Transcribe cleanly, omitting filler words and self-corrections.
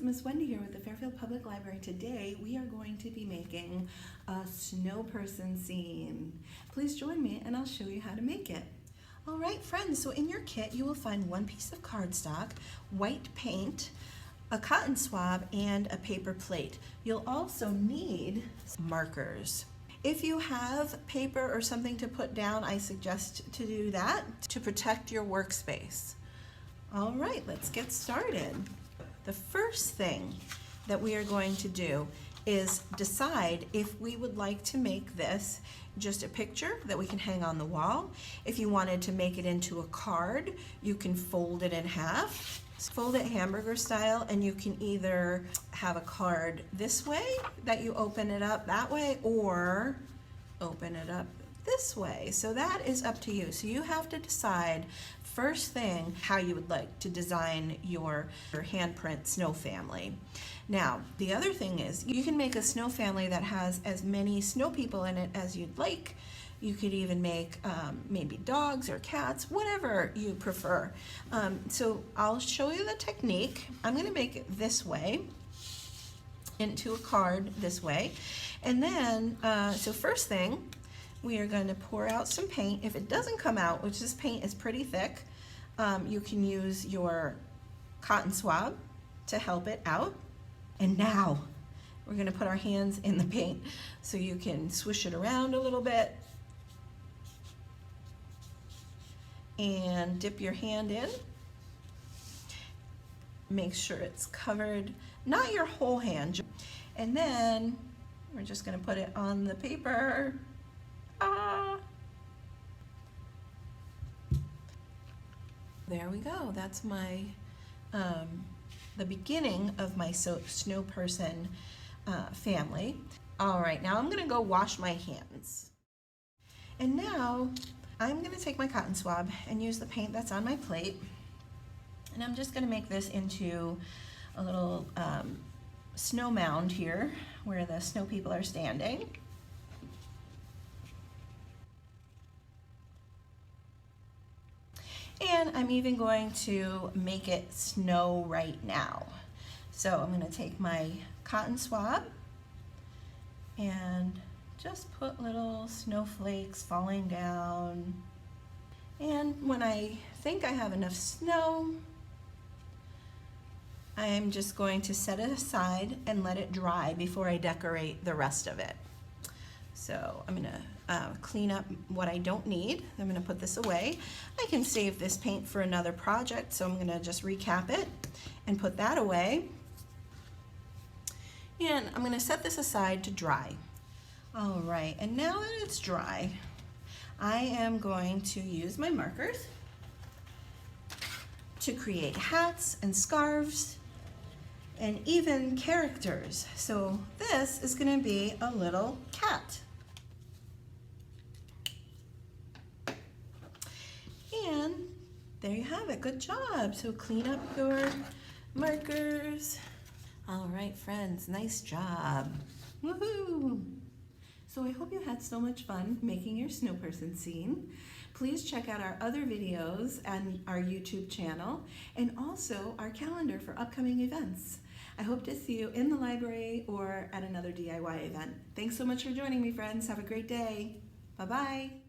Miss Wendy here with the Fairfield Public Library. Today we are going to be making a snow person scene. Please join me and I'll show you how to make it. All right, friends, so in your kit you will find one piece of cardstock, white paint, a cotton swab, and a paper plate. You'll also need markers. If you have paper or something to put down, I suggest to do that to protect your workspace. All right, let's get started. The first thing that we are going to do is decide if we would like to make this just a picture that we can hang on the wall. If you wanted to make it into a card, you can fold it in half. Fold it hamburger style, and you can either have a card this way that you open it up that way, or open it up this way. So that is up to you. So you have to decide first thing how you would like to design your handprint snow family. Now, the other thing is you can make a snow family that has as many snow people in it as you'd like. You could even make maybe dogs or cats, whatever you prefer. So I'll show you the technique. I'm going to make it this way, into a card this way. And then, so first thing, we are going to pour out some paint. If it doesn't come out, which this paint is pretty thick, you can use your cotton swab to help it out. And now we're going to put our hands in the paint so you can swish it around a little bit and dip your hand in. Make sure it's covered, not your whole hand. And then we're just going to put it on the paper. There we go. That's my the beginning of my snow person family. All right, now I'm going to go wash my hands. And now I'm going to take my cotton swab and use the paint that's on my plate. And I'm just going to make this into a little snow mound here where the snow people are standing. And I'm even going to make it snow right now. So I'm going to take my cotton swab and just put little snowflakes falling down. And when I think I have enough snow, I'm just going to set it aside and let it dry before I decorate the rest of it. So I'm going to clean up what I don't need. I'm going to put this away. I can save this paint for another project, so I'm going to just recap it and put that away. And I'm going to set this aside to dry. All right, and now that it's dry, I am going to use my markers to create hats and scarves and even characters. So this is going to be a little cat. And there you have it. Good job. So clean up your markers. All right, friends, nice job. Woohoo! So I hope you had so much fun making your snow person scene. Please check out our other videos and our YouTube channel, and also our calendar for upcoming events. I hope to see you in the library or at another DIY event. Thanks so much for joining me, friends. Have a great day. Bye-bye.